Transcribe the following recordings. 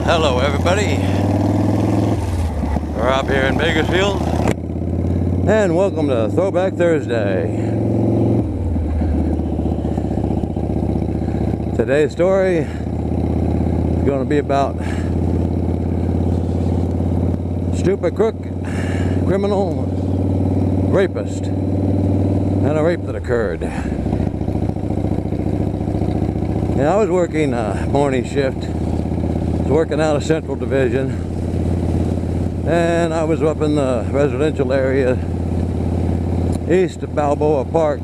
Hello everybody, we're up here in Bakersfield and welcome to Throwback Thursday. Today's story is going to be about stupid crook, criminal, rapist, and a rape that occurred. Yeah, I was working a morning shift. I was working out of Central Division, and I was up in the residential area east of Balboa Park.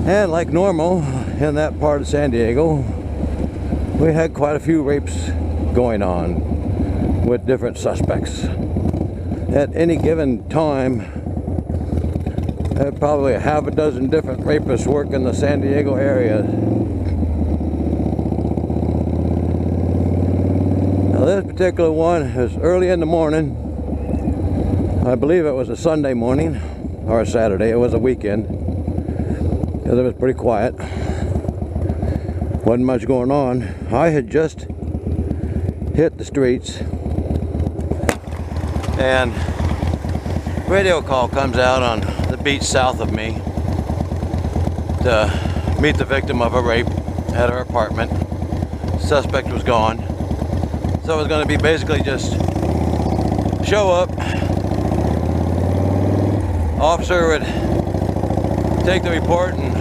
And like normal in that part of San Diego, we had quite a few rapes going on with different suspects. At any given time, probably a half a dozen different rapists work in the San Diego area. Now this particular one was early in the morning. I believe it was a Sunday morning or a Saturday. It was a weekend because it was pretty quiet. Wasn't much going on. I had just hit the streets and radio call comes out on the beach south of me to meet the victim of a rape at her apartment. Suspect was gone. So it was going to be basically just show up. Officer would take the report and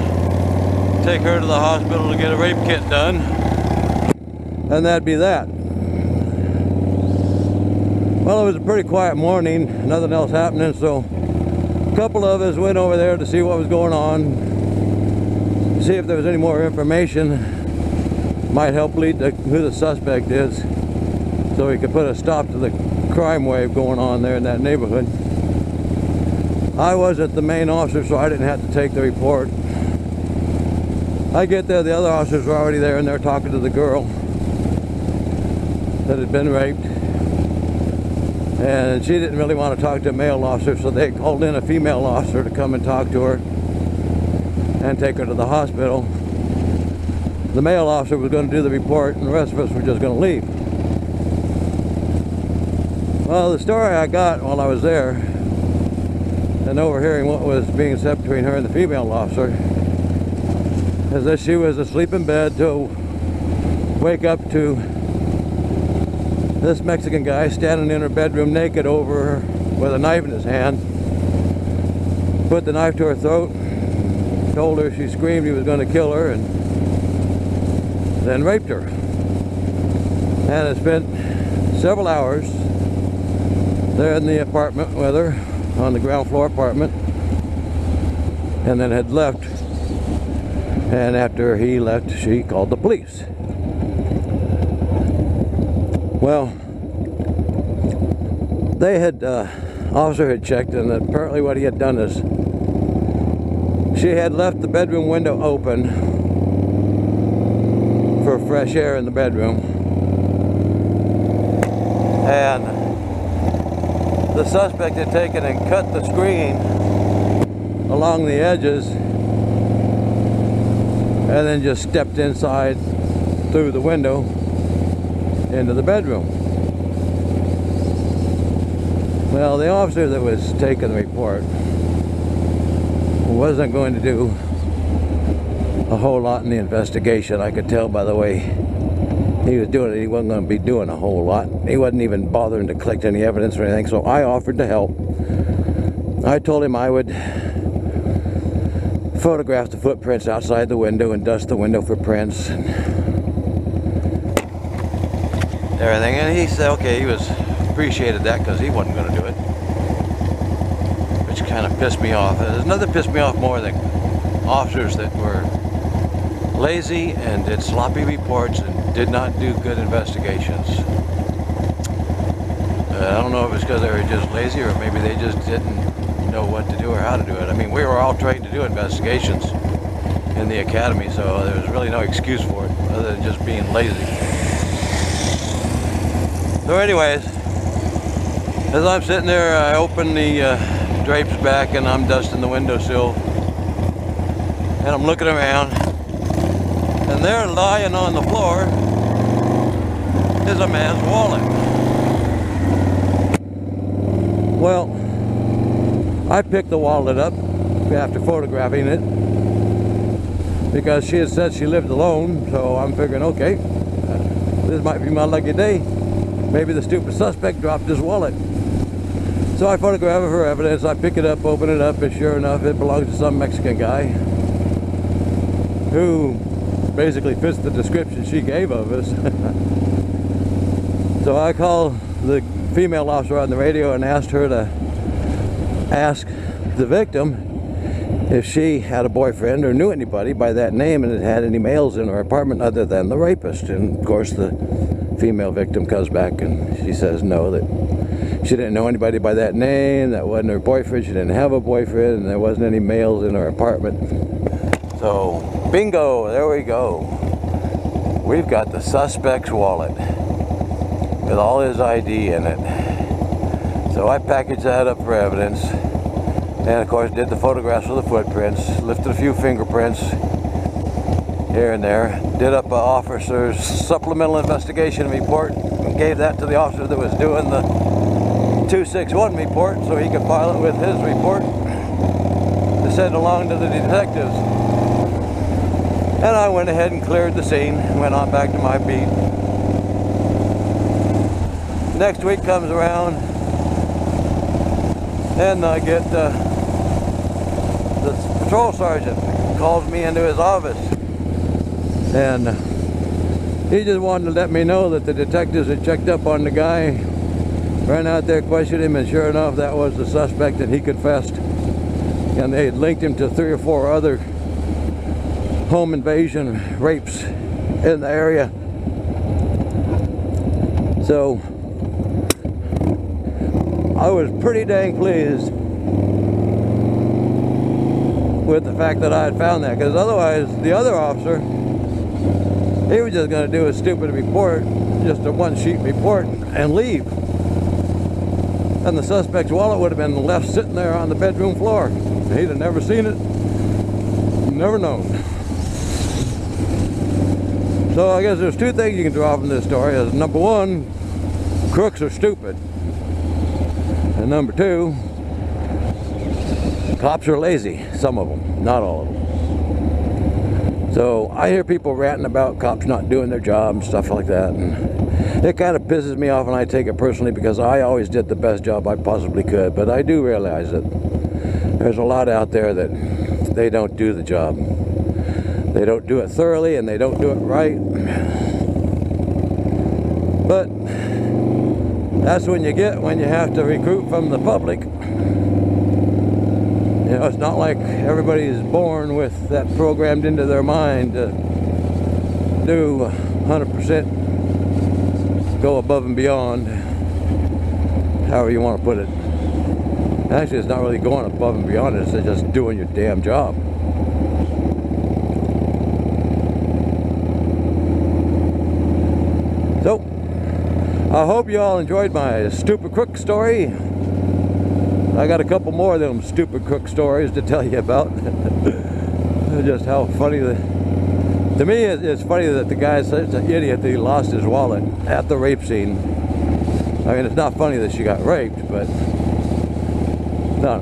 take her to the hospital to get a rape kit done. And that'd be that. Well, it was a pretty quiet morning, nothing else happening, so a couple of us went over there to see what was going on, see if there was any more information might help lead to who the suspect is, so we could put a stop to the crime wave going on there in that neighborhood. I wasn't the main officer, so I didn't have to take the report. I get there, the other officers were already there, and they're talking to the girl that had been raped. And she didn't really want to talk to a male officer, so they called in a female officer to come and talk to her and take her to the hospital. The male officer was going to do the report, and the rest of us were just going to leave. Well, the story I got while I was there, and overhearing what was being said between her and the female officer, is that she was asleep in bed to wake up to this Mexican guy standing in her bedroom naked over her with a knife in his hand. Put the knife to her throat, told her she screamed he was going to kill her, and then raped her. And had spent several hours there in the apartment with her, on the ground floor apartment, and then had left. And after he left, she called the police. Well, they had, officer had checked, and apparently what he had done is she had left the bedroom window open for fresh air in the bedroom, and the suspect had taken and cut the screen along the edges and then just stepped inside through the window into the bedroom. Well, the officer that was taking the report wasn't going to do a whole lot in the investigation. I could tell by the way he was doing it. He wasn't going to be doing a whole lot. He wasn't even bothering to collect any evidence or anything, so I offered to help. I told him I would photograph the footprints outside the window and dust the window for prints and everything, and he said okay. He was appreciated that because he wasn't going to do it, which kind of pissed me off. There's nothing that pissed me off more than officers that were lazy and did sloppy reports and did not do good investigations. I don't know if it's because they were just lazy or maybe they just didn't know what to do or how to do it. I mean, we were all trained to do investigations in the academy, so there was really no excuse for it other than just being lazy. So anyways, as I'm sitting there, I open the drapes back and I'm dusting the windowsill, and I'm looking around, and there lying on the floor is a man's wallet. Well, I picked the wallet up after photographing it because she had said she lived alone, so I'm figuring, okay, this might be my lucky day. Maybe the stupid suspect dropped his wallet. So I photograph it for evidence. I pick it up, open it up, and sure enough, it belongs to some Mexican guy who basically fits the description she gave of us. So I called the female officer on the radio and asked her to ask the victim if she had a boyfriend or knew anybody by that name and had any males in her apartment other than the rapist. And of course the female victim comes back and she says no, that she didn't know anybody by that name, that wasn't her boyfriend, she didn't have a boyfriend, and there wasn't any males in her apartment. So bingo, there we go. We've got the suspect's wallet with all his ID in it. So I packaged that up for evidence, and of course did the photographs of the footprints, lifted a few fingerprints here and there, did up an officer's supplemental investigation report, and gave that to the officer that was doing the 261 report so he could file it with his report to send along to the detectives. And I went ahead and cleared the scene and went on back to my beat. Next week comes around and I get the patrol sergeant calls me into his office, and he just wanted to let me know that the detectives had checked up on the guy, ran out there, questioned him, and sure enough that was the suspect, and he confessed, and they had linked him to 3 or 4 other home invasion rapes in the area. So I was pretty dang pleased with the fact that I had found that, because otherwise the other officer, he was just going to do a stupid report, just a one-sheet report, and leave. And the suspect's wallet would have been left sitting there on the bedroom floor. He'd have never seen it, never known. So I guess there's 2 things you can draw from this story. Is number 1, crooks are stupid. And number 2, cops are lazy. Some of them, not all of them. So I hear people ranting about cops not doing their job and stuff like that, and it kind of pisses me off, and I take it personally because I always did the best job I possibly could. But I do realize that there's a lot out there that they don't do the job. They don't do it thoroughly, and they don't do it right. But that's when you get when you have to recruit from the public. You know, it's not like everybody's born with that programmed into their mind to do 100%, go above and beyond, however you want to put it. Actually, it's not really going above and beyond, it's just doing your damn job. So, I hope you all enjoyed my stupid crook story. I got a couple more of them stupid crook stories to tell you about. Just how funny to me it's funny that the guy's such an idiot that he lost his wallet at the rape scene. I mean, it's not funny that she got raped, but no.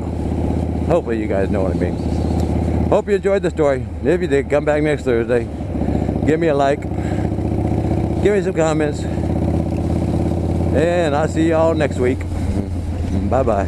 Hopefully you guys know what I mean. Hope you enjoyed the story. If you did, come back next Thursday. Give me a like. Give me some comments. And I'll see y'all next week. Bye-bye.